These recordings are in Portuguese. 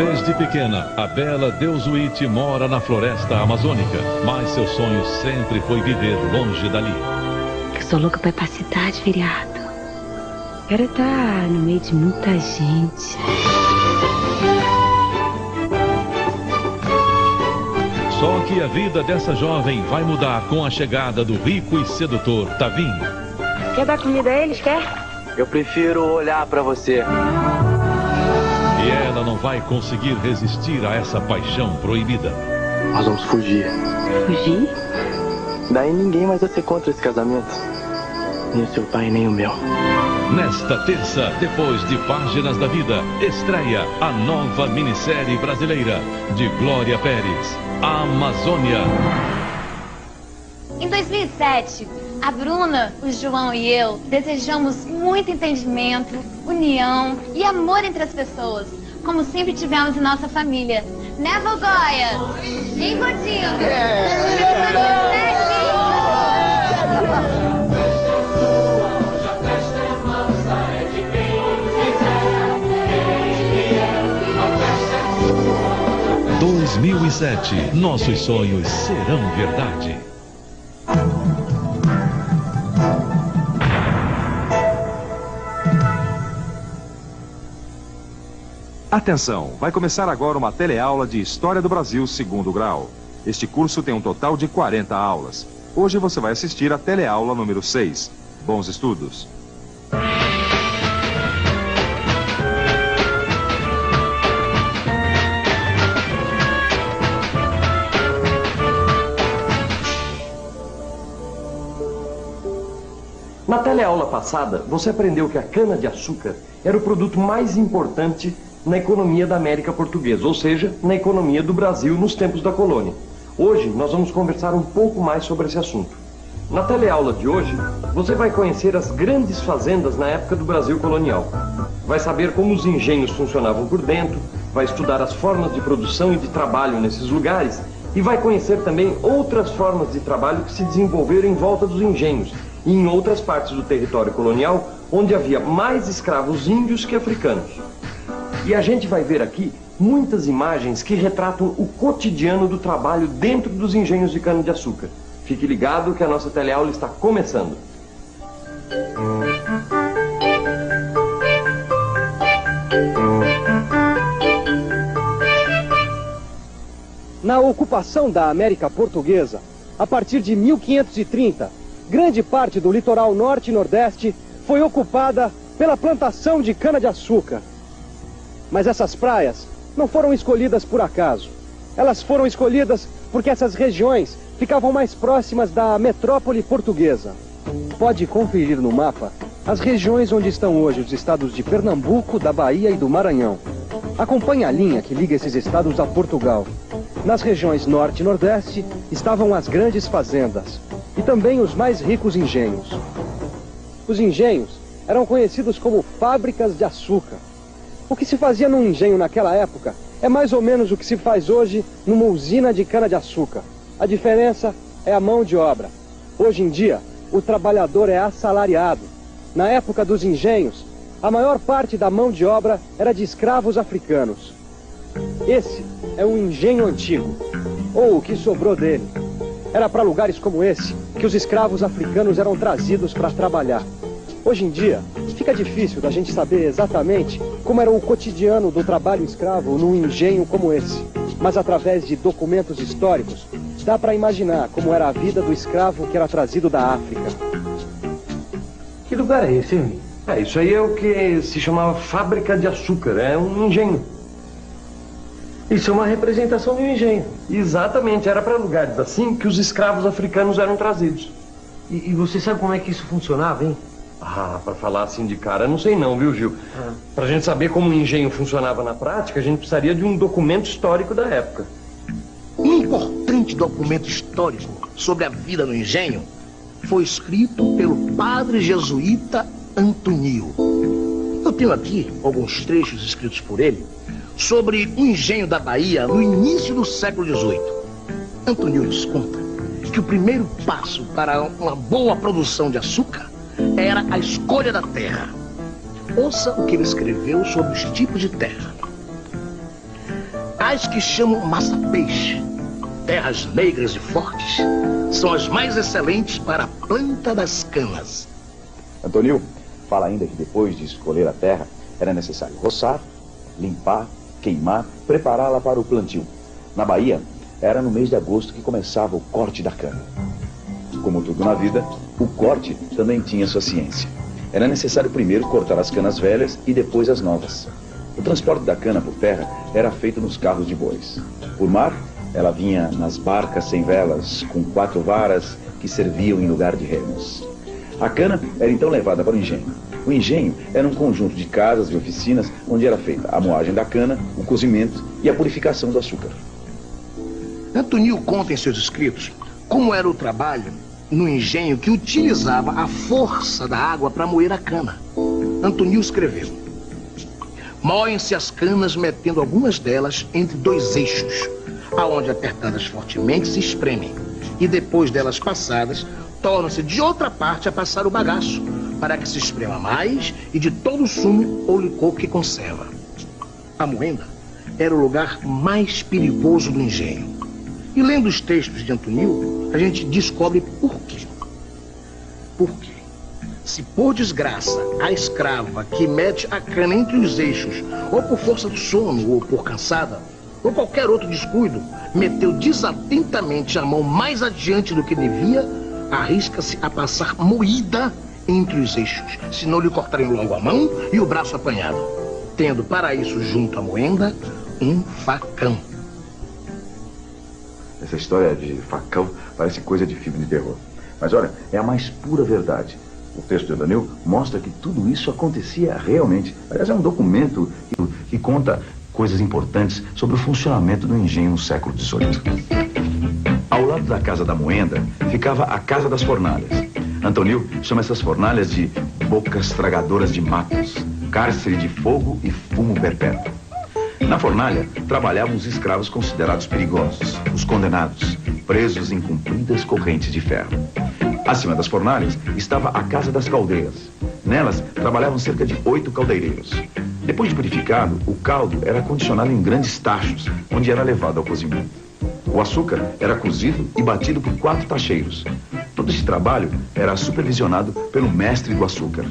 Desde pequena, a bela Deusuíte mora na floresta amazônica, mas seu sonho sempre foi viver longe dali. Eu sou louca pra ir pra cidade, feriado. Quero estar no meio de muita gente. Só que a vida dessa jovem vai mudar com a chegada do rico e sedutor Tavinho. Quer dar comida a eles, quer? Eu prefiro olhar pra você. E ela não vai conseguir resistir a essa paixão proibida. Nós vamos fugir. Fugir? Daí ninguém mais vai ser contra esse casamento. Nem o seu pai, nem o meu. Nesta terça, depois de Páginas da Vida, estreia a nova minissérie brasileira de Glória Pérez, Amazônia. Em 2007, a Bruna, o João e eu desejamos muito entendimento, união e amor entre as pessoas, como sempre tivemos em nossa família. Né, Vogoia? Hein, Godinho? Em 2007, nossos sonhos serão verdade. Atenção, vai começar agora uma teleaula de História do Brasil 2º grau. Este curso tem um total de 40 aulas. Hoje você vai assistir a teleaula número 6. Bons estudos! Na teleaula passada, você aprendeu que a cana-de-açúcar era o produto mais importante na economia da América Portuguesa, ou seja, na economia do Brasil nos tempos da colônia. Hoje, nós vamos conversar um pouco mais sobre esse assunto. Na teleaula de hoje, você vai conhecer as grandes fazendas na época do Brasil colonial. Vai saber como os engenhos funcionavam por dentro, vai estudar as formas de produção e de trabalho nesses lugares e vai conhecer também outras formas de trabalho que se desenvolveram em volta dos engenhos e em outras partes do território colonial, onde havia mais escravos índios que africanos. E a gente vai ver aqui muitas imagens que retratam o cotidiano do trabalho dentro dos engenhos de cana-de-açúcar. Fique ligado que a nossa teleaula está começando. Na ocupação da América Portuguesa, a partir de 1530, grande parte do litoral norte e nordeste foi ocupada pela plantação de cana-de-açúcar. Mas essas praias não foram escolhidas por acaso. Elas foram escolhidas porque essas regiões ficavam mais próximas da metrópole portuguesa. Pode conferir no mapa as regiões onde estão hoje os estados de Pernambuco, da Bahia e do Maranhão. Acompanhe a linha que liga esses estados a Portugal. Nas regiões norte e nordeste estavam as grandes fazendas e também os mais ricos engenhos. Os engenhos eram conhecidos como fábricas de açúcar. O que se fazia num engenho naquela época é mais ou menos o que se faz hoje numa usina de cana-de-açúcar. A diferença é a mão de obra. Hoje em dia, o trabalhador é assalariado. Na época dos engenhos, a maior parte da mão de obra era de escravos africanos. Esse é um engenho antigo, ou o que sobrou dele. Era para lugares como esse que os escravos africanos eram trazidos para trabalhar. Hoje em dia, fica difícil da gente saber exatamente como era o cotidiano do trabalho escravo num engenho como esse. Mas através de documentos históricos, dá para imaginar como era a vida do escravo que era trazido da África. Que lugar é esse, hein? Isso aí é o que se chamava fábrica de açúcar, é um engenho. Isso é uma representação de um engenho. Exatamente, era para lugares assim que os escravos africanos eram trazidos. E você sabe como é que isso funcionava, hein? Para falar assim de cara, não sei não, viu, Gil? Pra gente saber como o engenho funcionava na prática, a gente precisaria de um documento histórico da época. Um importante documento histórico sobre a vida no engenho foi escrito pelo padre jesuíta Antonio. Eu tenho aqui alguns trechos escritos por ele sobre o engenho da Bahia no início do século XVIII. Antonio nos conta que o primeiro passo para uma boa produção de açúcar era a escolha da terra. Ouça o que ele escreveu sobre os tipos de terra. as que chamam massa-peixe, terras negras e fortes, são as mais excelentes para a planta das canas. Antônio fala ainda que depois de escolher a terra, era necessário roçar, limpar, queimar, prepará-la para o plantio. Na Bahia, era no mês de agosto que começava o corte da cana. Como tudo na vida, o corte também tinha sua ciência. Era necessário primeiro cortar as canas velhas e depois as novas. O transporte da cana por terra era feito nos carros de bois. Por mar, ela vinha nas barcas sem velas, com 4 varas que serviam em lugar de remos. A cana era então levada para o engenho. O engenho era um conjunto de casas e oficinas onde era feita a moagem da cana, o cozimento e a purificação do açúcar. Antônio conta em seus escritos como era o trabalho no engenho que utilizava a força da água para moer a cana. Antônio escreveu: moem-se as canas metendo algumas delas entre 2 eixos, aonde apertadas fortemente se espremem, e depois delas passadas, torna-se de outra parte a passar o bagaço, para que se esprema mais e de todo o sumo ou licor que conserva. A moenda era o lugar mais perigoso do engenho. E lendo os textos de Antônio, a gente descobre por quê. Porque, se por desgraça a escrava que mete a cana entre os eixos, ou por força do sono, ou por cansada, ou qualquer outro descuido, meteu desatentamente a mão mais adiante do que devia, arrisca-se a passar moída entre os eixos, se não lhe cortarem logo a mão e o braço apanhado, tendo para isso junto à moenda um facão. Essa história de facão parece coisa de filme de terror. Mas olha, é a mais pura verdade. O texto de Antônio mostra que tudo isso acontecia realmente. Aliás, é um documento que conta coisas importantes sobre o funcionamento do engenho no século XVIII. Ao lado da Casa da Moenda ficava a Casa das Fornalhas. Antônio chama essas fornalhas de bocas tragadoras de matos, cárcere de fogo e fumo perpétuo. Na fornalha trabalhavam os escravos considerados perigosos, os condenados, presos em compridas correntes de ferro. Acima das fornalhas estava a Casa das Caldeiras. Nelas trabalhavam cerca de 8 caldeireiros. Depois de purificado, o caldo era condicionado em grandes tachos, onde era levado ao cozimento. O açúcar era cozido e batido por 4 tacheiros. Todo esse trabalho era supervisionado pelo mestre do açúcar.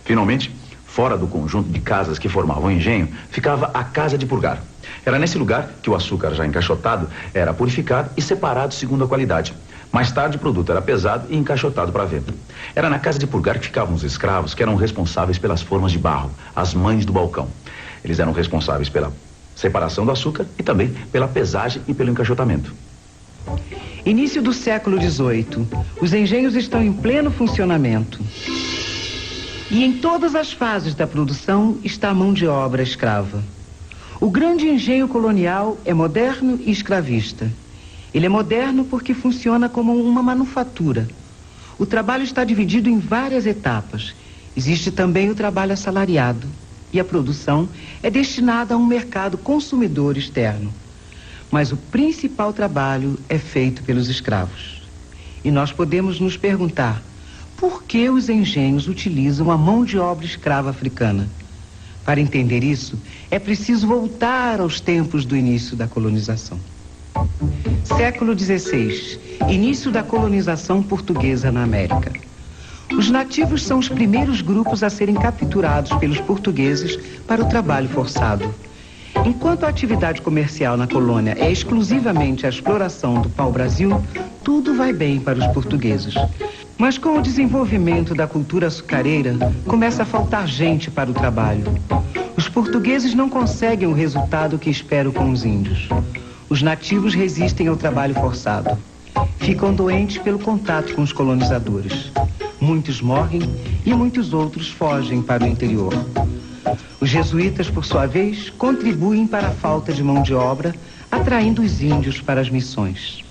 Finalmente, fora do conjunto de casas que formavam o engenho, ficava a Casa de Purgar. Era nesse lugar que o açúcar já encaixotado era purificado e separado segundo a qualidade. Mais tarde, o produto era pesado e encaixotado para venda. Era na Casa de Purgar que ficavam os escravos que eram responsáveis pelas formas de barro, as mães do balcão. Eles eram responsáveis pela separação do açúcar e também pela pesagem e pelo encaixotamento. Início do século XVIII. Os engenhos estão em pleno funcionamento. E em todas as fases da produção está a mão de obra escrava. O grande engenho colonial é moderno e escravista. Ele é moderno porque funciona como uma manufatura. O trabalho está dividido em várias etapas. Existe também o trabalho assalariado. E a produção é destinada a um mercado consumidor externo. Mas o principal trabalho é feito pelos escravos. E nós podemos nos perguntar: por que os engenhos utilizam a mão de obra escrava africana? Para entender isso, é preciso voltar aos tempos do início da colonização. Século XVI, início da colonização portuguesa na América. Os nativos são os primeiros grupos a serem capturados pelos portugueses para o trabalho forçado. Enquanto a atividade comercial na colônia é exclusivamente a exploração do pau-brasil, tudo vai bem para os portugueses. Mas com o desenvolvimento da cultura açucareira, começa a faltar gente para o trabalho. Os portugueses não conseguem o resultado que esperam com os índios. Os nativos resistem ao trabalho forçado. Ficam doentes pelo contato com os colonizadores. Muitos morrem e muitos outros fogem para o interior. Os jesuítas, por sua vez, contribuem para a falta de mão de obra, atraindo os índios para as missões.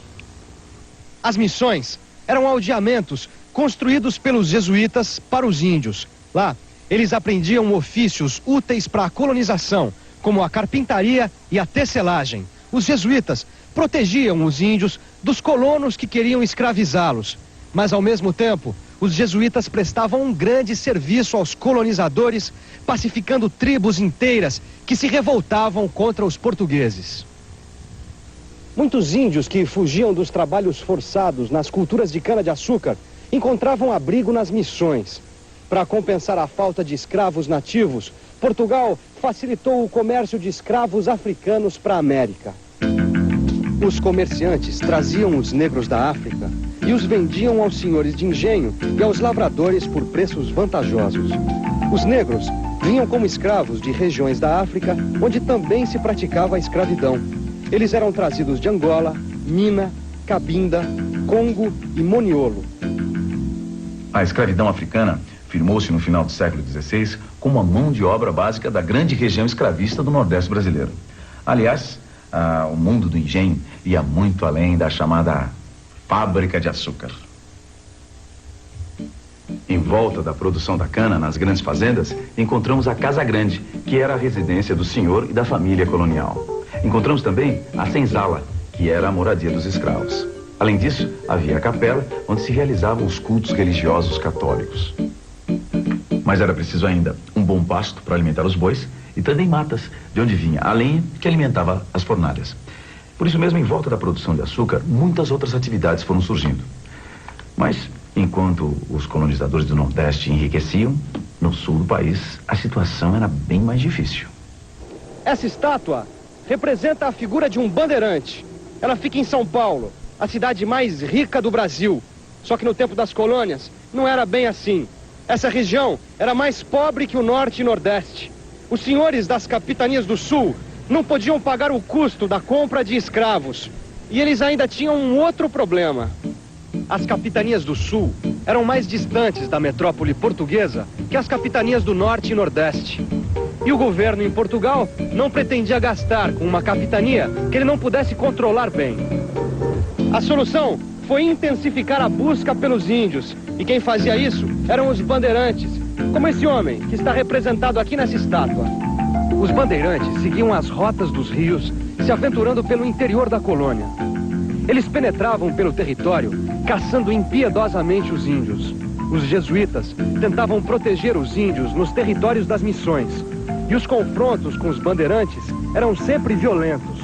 As missões eram aldeamentos construídos pelos jesuítas para os índios. Lá, eles aprendiam ofícios úteis para a colonização, como a carpintaria e a tecelagem. Os jesuítas protegiam os índios dos colonos que queriam escravizá-los, mas ao mesmo tempo, os jesuítas prestavam um grande serviço aos colonizadores, pacificando tribos inteiras que se revoltavam contra os portugueses. Muitos índios que fugiam dos trabalhos forçados nas culturas de cana-de-açúcar encontravam abrigo nas missões. Para compensar a falta de escravos nativos, Portugal facilitou o comércio de escravos africanos para a América. Os comerciantes traziam os negros da África e os vendiam aos senhores de engenho e aos lavradores por preços vantajosos. Os negros vinham como escravos de regiões da África, onde também se praticava a escravidão. Eles eram trazidos de Angola, Mina, Cabinda, Congo e Moniolo. A escravidão africana firmou-se no final do século XVI como a mão de obra básica da grande região escravista do Nordeste brasileiro. Aliás, o mundo do engenho ia muito além da chamada fábrica de açúcar. Em volta da produção da cana, nas grandes fazendas, encontramos a Casa Grande, que era a residência do senhor e da família colonial. Encontramos também a senzala, que era a moradia dos escravos. Além disso, havia a capela, onde se realizavam os cultos religiosos católicos. Mas era preciso ainda um bom pasto para alimentar os bois e também matas, de onde vinha a lenha que alimentava as fornalhas. Por isso mesmo, em volta da produção de açúcar, muitas outras atividades foram surgindo. Mas, enquanto os colonizadores do Nordeste enriqueciam, no sul do país, a situação era bem mais difícil. Essa estátua representa a figura de um bandeirante. Ela fica em São Paulo, a cidade mais rica do Brasil. Só que no tempo das colônias, não era bem assim. Essa região era mais pobre que o Norte e Nordeste. Os senhores das capitanias do Sul não podiam pagar o custo da compra de escravos. E eles ainda tinham um outro problema. As capitanias do Sul eram mais distantes da metrópole portuguesa que as capitanias do Norte e Nordeste. E o governo em Portugal não pretendia gastar com uma capitania que ele não pudesse controlar bem. A solução foi intensificar a busca pelos índios. E quem fazia isso eram os bandeirantes, como esse homem que está representado aqui nessa estátua. Os bandeirantes seguiam as rotas dos rios, se aventurando pelo interior da colônia. Eles penetravam pelo território, caçando impiedosamente os índios. Os jesuítas tentavam proteger os índios nos territórios das missões. E os confrontos com os bandeirantes eram sempre violentos.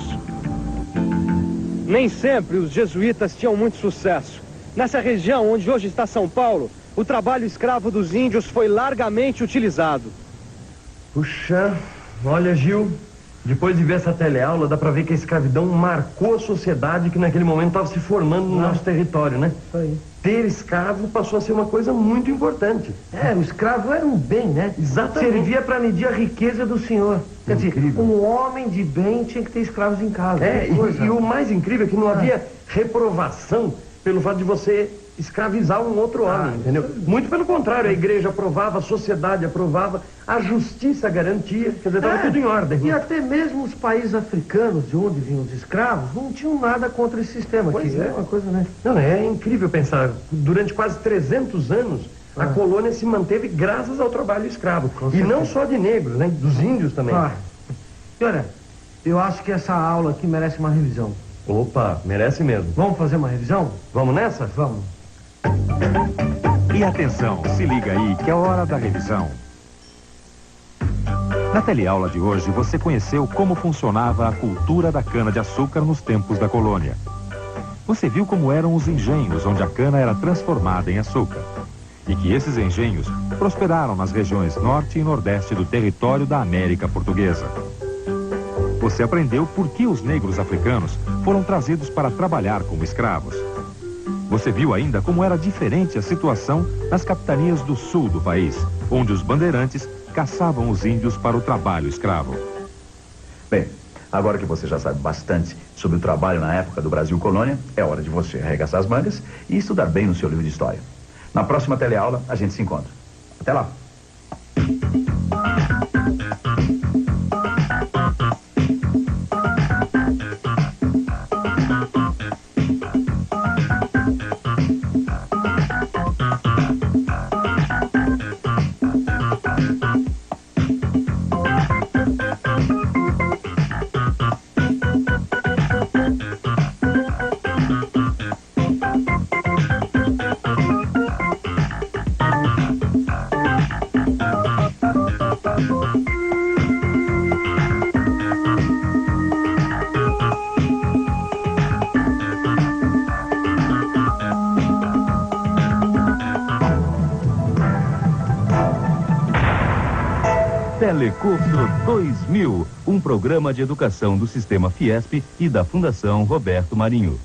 Nem sempre os jesuítas tinham muito sucesso. Nessa região onde hoje está São Paulo, o trabalho escravo dos índios foi largamente utilizado. Puxa, olha, Gil, depois de ver essa teleaula, dá pra ver que a escravidão marcou a sociedade que naquele momento estava se formando no nosso território, né? Isso aí. Ter escravo passou a ser uma coisa muito importante. O escravo era um bem, né? Exatamente. Servia para medir a riqueza do senhor. Quer dizer, um homem de bem tinha que ter escravos em casa. E o mais incrível é que não havia reprovação pelo fato de você escravizar um outro homem, entendeu? Muito pelo contrário, a igreja aprovava, a sociedade aprovava, a justiça garantia, quer dizer, estava tudo em ordem. E até mesmo os países africanos, de onde vinham os escravos, não tinham nada contra esse sistema aqui. É uma coisa, né? Não, é incrível pensar, durante quase 300 anos, a colônia se manteve graças ao trabalho escravo. E não só de negros, né? Dos índios também. E olha, eu acho que essa aula aqui merece uma revisão. Opa, merece mesmo. Vamos fazer uma revisão? Vamos nessa? Vamos. E atenção, se liga aí que é hora da revisão. Na teleaula de hoje, você conheceu como funcionava a cultura da cana-de-açúcar nos tempos da colônia. Você viu como eram os engenhos onde a cana era transformada em açúcar. E que esses engenhos prosperaram nas regiões norte e nordeste do território da América Portuguesa. Você aprendeu por que os negros africanos foram trazidos para trabalhar como escravos. Você viu ainda como era diferente a situação nas capitanias do sul do país, onde os bandeirantes caçavam os índios para o trabalho escravo. Bem, agora que você já sabe bastante sobre o trabalho na época do Brasil Colônia, é hora de você arregaçar as mangas e estudar bem no seu livro de história. Na próxima teleaula, a gente se encontra. Até lá! Telecurso 2000, um programa de educação do Sistema Fiesp e da Fundação Roberto Marinho.